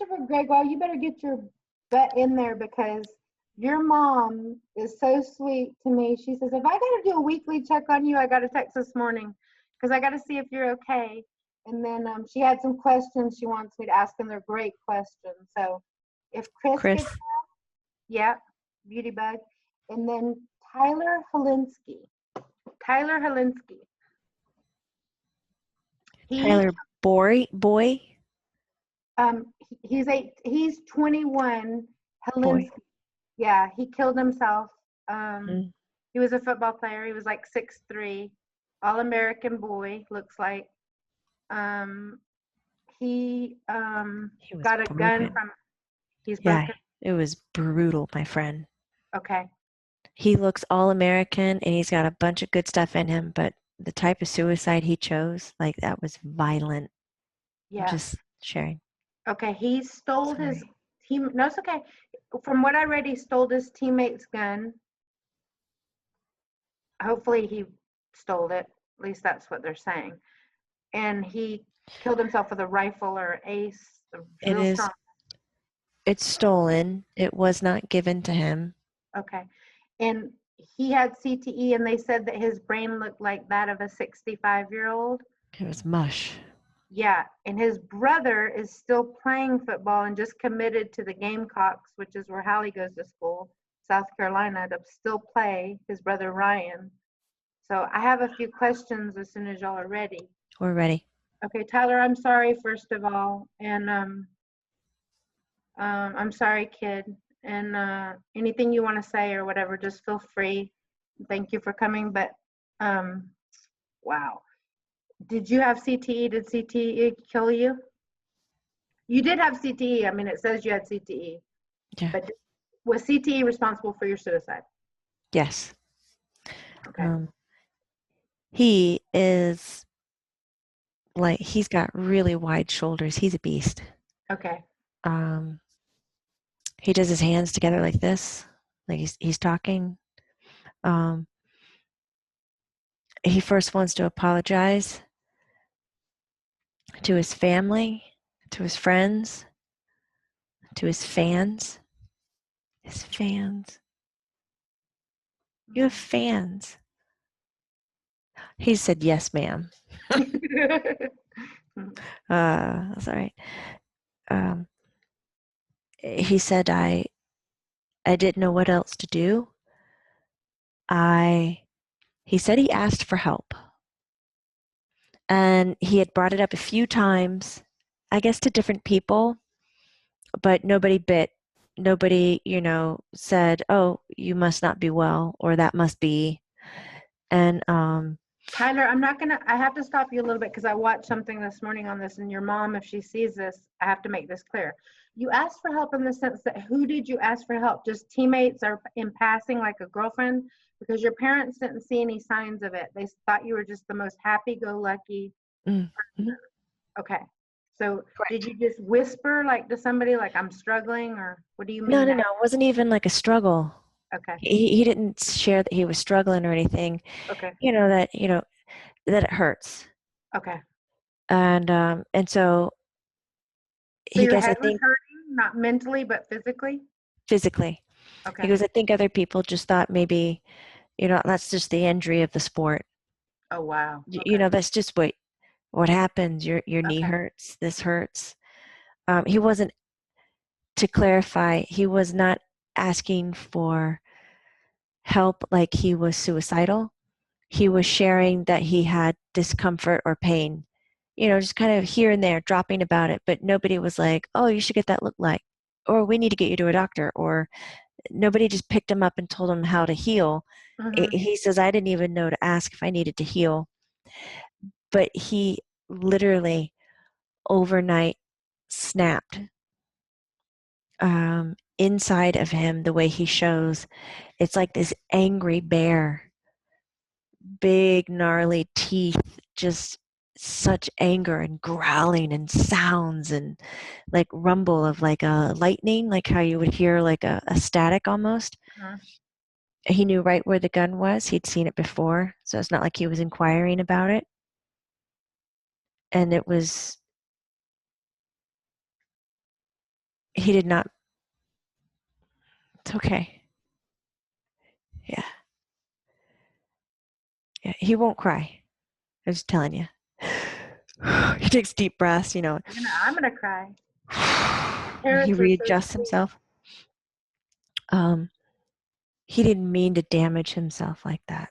Christopher Gregoire, you better get your butt in there because your mom is so sweet to me. She says, if I got to do a weekly check on you, I got a text this morning because I got to see if you're okay. And then she had some questions she wants me to ask, and they're great questions. So if Chris Chris. gets, yeah, beauty bug. And then Tyler Hilinski. Tyler boy. He's 21. Boy. Hilinski. Yeah, he killed himself. Mm. He was a football player. He was like 6'3", all-American boy, looks like. He was got a broken. gun from. He's broken. Yeah, it was brutal, my friend. Okay. He looks all American and he's got a bunch of good stuff in him, but the type of suicide he chose, like that was violent. Yeah. Just sharing. Okay, he stole Sorry. his team. No, it's okay. From what I read, he stole his teammate's gun. Hopefully, he stole it. At least that's what they're saying. And he killed himself with a rifle or ace. It is. Strong. It's stolen. It was not given to him. Okay, and he had C.T.E, and they said that his brain looked like that of a 65-year-old. It was mush. Yeah, and his brother is still playing football and just committed to the Gamecocks, which is where Hallie goes to school, South Carolina, to still play, his brother Ryan. So I have a few questions as soon as y'all are ready. We're ready. Okay, Tyler, I'm sorry, first of all, and I'm sorry, kid, and anything you want to say or whatever, just feel free. Thank you for coming, but wow. Did you have C.T.E? Did C.T.E kill you? You did have C.T.E. I mean, it says you had C.T.E. Yeah. But was C.T.E responsible for your suicide? Yes. Okay. He is like, he's got really wide shoulders. He's a beast. Okay. He does his hands together like this, like he's talking. He first wants to apologize to his family, to his friends, to his fans. His fans. You have fans. He said, yes, ma'am. That's all right. He said, I didn't know what else to do. He said he asked for help. And he had brought it up a few times, I guess to different people, but nobody bit. Nobody, said, oh, you must not be well, or that must be. And Tyler, I have to stop you a little bit because I watched something this morning on this, and your mom, if she sees this, I have to make this clear. You asked for help in the sense that who did you ask for help? Just teammates or in passing, like a girlfriend? Because your parents didn't see any signs of it. They thought you were just the most happy-go-lucky person. Okay. So did you just whisper like to somebody like I'm struggling, or what do you mean? No. It wasn't even like a struggle. Okay. He didn't share that he was struggling or anything. Okay. That it hurts. Okay. And so he your goes, head I was think hurting, not mentally, but physically? physically. Okay. He goes, I think other people just thought maybe, that's just the injury of the sport. Oh, wow. Okay. That's just what happens. Your knee hurts. This hurts. He wasn't, to clarify, he was not asking for help like he was suicidal. He was sharing that he had discomfort or pain, just kind of here and there dropping about it, but nobody was like, oh, you should get that looked like, or we need to get you to a doctor, or nobody just picked him up and told him how to heal. He says, I didn't even know to ask if I needed to heal. But he literally overnight snapped. Inside of him, the way he shows, it's like this angry bear, big gnarly teeth, just such anger and growling and sounds and like rumble of like a lightning, like how you would hear like a static almost. He knew right where the gun was. He'd seen it before, so it's not like he was inquiring about it. And it was He did not. It's okay. Yeah. Yeah. He won't cry. I was telling you. He takes deep breaths, I'm gonna cry. He Parents are so readjusts sweet. himself. He didn't mean to damage himself like that.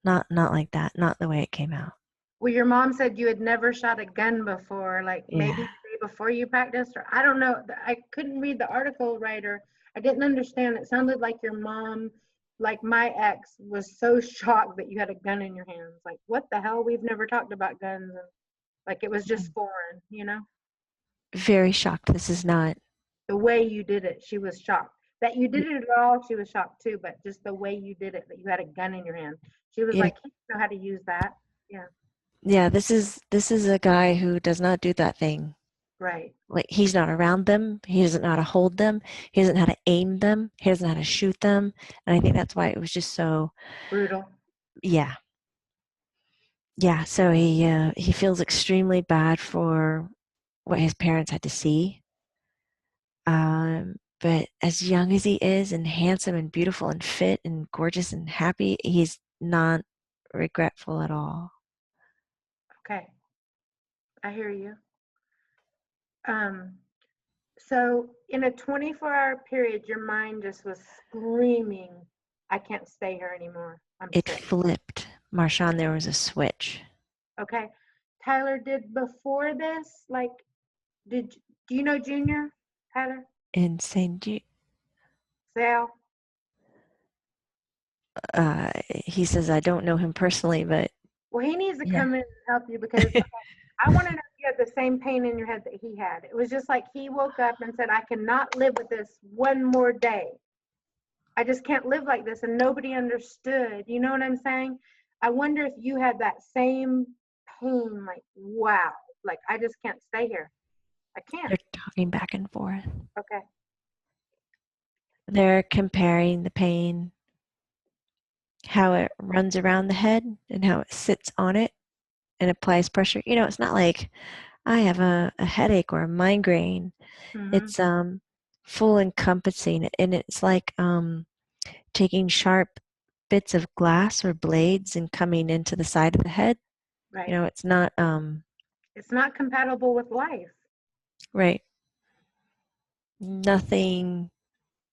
Not like that. Not the way it came out. Well, your mom said you had never shot a gun before, like maybe Yeah. the day before you practiced, or I don't know. I couldn't read the article right, or I didn't understand. It sounded like your mom, like my ex, was so shocked that you had a gun in your hands. Like, what the hell? We've never talked about guns. And like it was just foreign. Very shocked. This is not. The way you did it, she was shocked. That you did it at all, she was shocked too, but just the way you did it, that you had a gun in your hand. She was Yeah. like, he didn't know how to use that. Yeah, Yeah. This is a guy who does not do that thing. right. Like, he's not around them. He doesn't know how to hold them. He doesn't know how to aim them. He doesn't know how to shoot them. And I think that's why it was just so. Brutal. Yeah. Yeah. So he feels extremely bad for what his parents had to see. But as young as he is, and handsome and beautiful and fit and gorgeous and happy, he's not regretful at all. Okay, I hear you. Um, so in a 24-hour period, your mind just was screaming, I can't stay here anymore. I'm It sick. flipped. Marshawn, there was a switch. Okay. Tyler, did before this, like, did do you know Junior? Tyler? In St. Sal? He says, I don't know him personally, but Well, he needs to yeah. come in and help you because I want to know if you had the same pain in your head that he had. It was just like he woke up and said, I cannot live with this one more day. I just can't live like this. And nobody understood. You know what I'm saying? I wonder if you had that same pain, like, wow, like, I just can't stay here. I can't. They're talking back and forth. Okay. They're comparing the pain, how it runs around the head and how it sits on it and applies pressure. It's not like I have a headache or a migraine. Mm-hmm. It's full encompassing, and it's like taking sharp bits of glass or blades and coming into the side of the head. Right. It's not It's not compatible with life. right. Nothing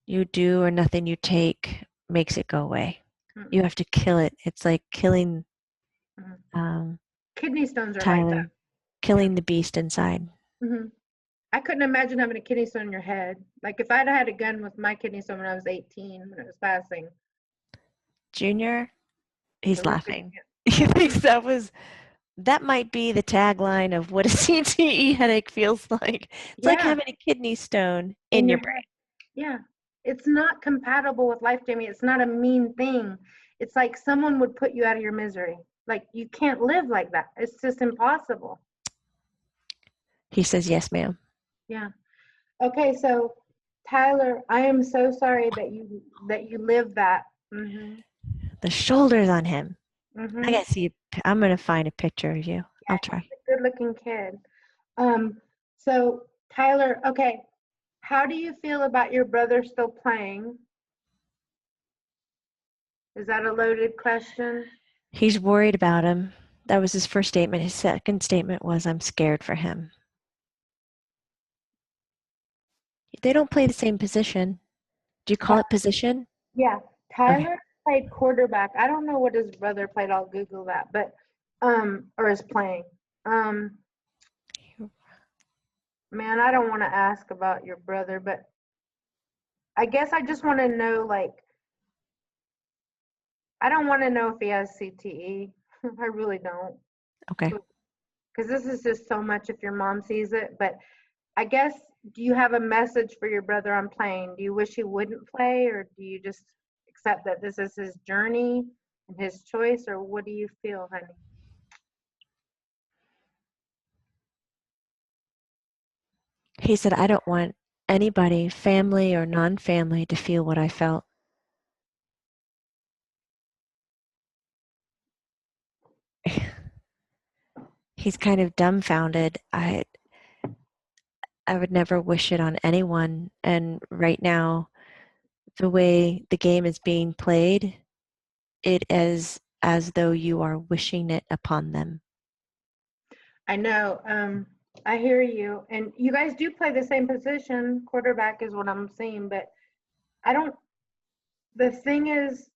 you do or nothing you take makes it go away. You Mm-mm. have to kill it. It's like killing Mm-hmm. um, Kidney stones are like that. Tyler, Yeah. killing the beast inside. Mm-hmm. I couldn't imagine having a kidney stone in your head. Like if I'd had a gun with my kidney stone when I was 18, when it was passing, Junior, it he's would have been, laughing. He thinks that might be the tagline of what a CTE headache feels like. It's like yeah, having a kidney stone in in your your brain. head. Yeah. It's not compatible with life, Jamie. It's not a mean thing. It's like someone would put you out of your misery. Like you can't live like that. It's just impossible. He says, yes, ma'am. Yeah. Okay, so Tyler, I am so sorry that you lived that. Mhm. The shoulders on him. I Mhm. gotta see. I'm gonna find a picture of you. Yeah, I'll try. he's a good-looking kid. Um, so Tyler, okay, how do you feel about your brother still playing? Is that a loaded question? He's worried about him. That was his first statement. His second statement was, I'm scared for him. They don't play the same position. Do you call it position? Yeah, Okay. Tyler played quarterback. I don't know what his brother played. I'll Google that, but or is playing. Um, man, I don't want to ask about your brother, but I guess I just want to know, like, I don't want to know if he has CTE. I really don't, Okay. because this is just so much if your mom sees it. But I guess, do you have a message for your brother on playing? Do you wish he wouldn't play, or do you just accept that this is his journey and his choice, or what do you feel, honey? He said, I don't want anybody, family or non family, to feel what I felt. He's kind of dumbfounded. I would never wish it on anyone. And right now, the way the game is being played, it is as though you are wishing it upon them. I know. I hear you. And you guys do play the same position. Quarterback is what I'm seeing, but I don't. The thing is,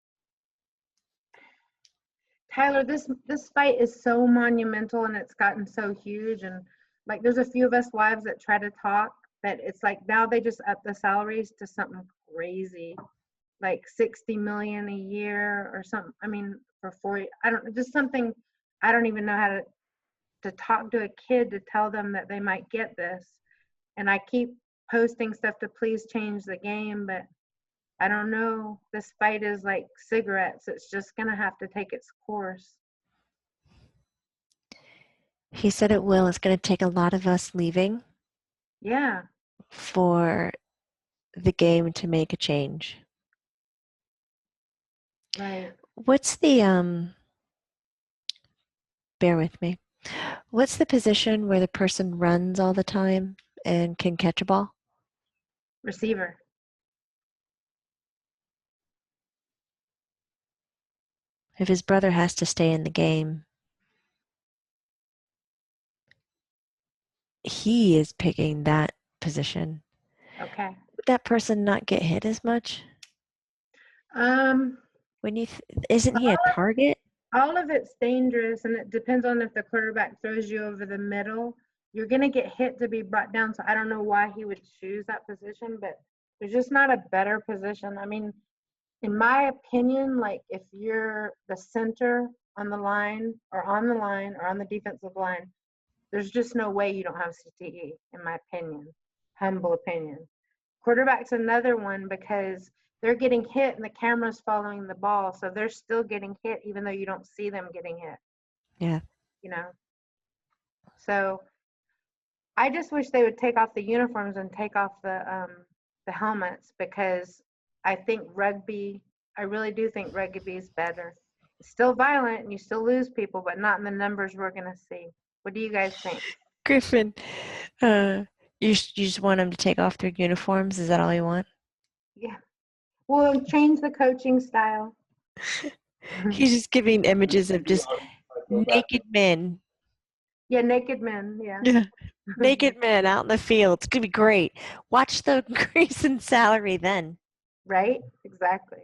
Tyler, this fight is so monumental and it's gotten so huge. And like, there's a few of us wives that try to talk, but it's like now they just up the salaries to something crazy, like 60 million a year or something. I mean, for 40, I don't just something. I don't even know how to talk to a kid to tell them that they might get this. And I keep posting stuff to please change the game, but I don't know. This fight is like cigarettes. It's just going to have to take its course. He said it will. It's going to take a lot of us leaving Yeah. for the game to make a change. Right. What's the, bear with me. What's the position where the person runs all the time and can catch a ball? Receiver. If his brother has to stay in the game, he is picking that position. Okay. Would that person not get hit as much? Um, When you isn't he a target? all of it's dangerous, and it depends on if the quarterback throws you over the middle. You're going to get hit to be brought down. So I don't know why he would choose that position, but there's just not a better position. I mean, in my opinion, like if you're the center on the line or on the defensive line, there's just no way you don't have C.T.E, in my opinion, humble opinion. Quarterback's another one because they're getting hit and the camera's following the ball. So they're still getting hit even though you don't see them getting hit, Yeah. you know? So I just wish they would take off the uniforms and take off the helmets, because I really do think rugby is better. It's still violent and you still lose people, but not in the numbers we're going to see. What do you guys think? Griffin, you just want them to take off their uniforms? Is that all you want? Yeah. We'll change the coaching style. He's just giving images of just naked men. Yeah, naked men. Yeah. Yeah. Naked men out in the field. It's going to be great. Watch the increase in salary then. Right? Exactly.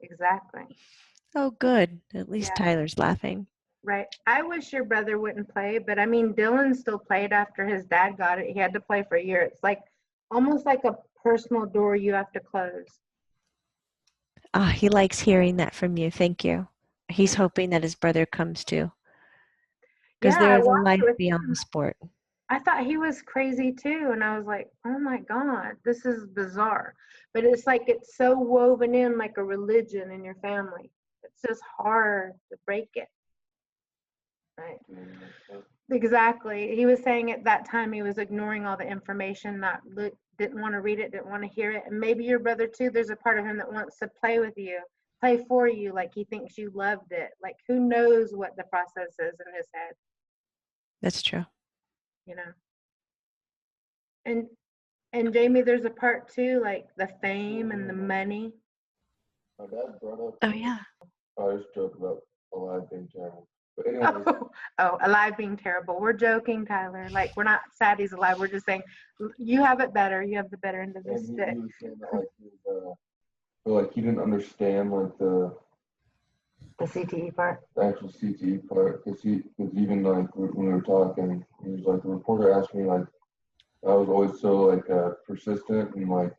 Exactly. Oh, good. At least Yeah. Tyler's laughing. Right. I wish your brother wouldn't play, but I mean, Dylan still played after his dad got it. He had to play for a year. It's like almost like a personal door you have to close. Ah, he likes hearing that from you. Thank you. He's hoping that his brother comes too. Because Yeah, there I is a watched life it with beyond him. the sport. I thought he was crazy too, and I was like, oh my God, this is bizarre. But it's like it's so woven in like a religion in your family. It's just hard to break it. Right. Exactly. He was saying at that time he was ignoring all the information, didn't want to read it, didn't want to hear it. And maybe your brother too, there's a part of him that wants to play with you, play for you, like he thinks you loved it. Like who knows what the process is in his head, That's true. you know? And Jamie, there's a part too, like the fame and the money. My dad brought up. Oh, yeah. I just joke about alive being terrible. But anyways, Alive being terrible. We're joking, Tyler. Like we're not sad he's alive. We're just saying you have it better. You have the better end of the stick. he was saying that like he didn't understand like the C.T.E part. actual C.T.E part, because even like when we were talking, he was like, the reporter asked me like I was always so like persistent and like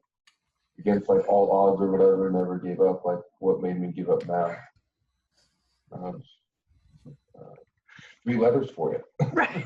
against like all odds or whatever, never gave up. Like what made me give up now? Um, 3 letters for you. Right.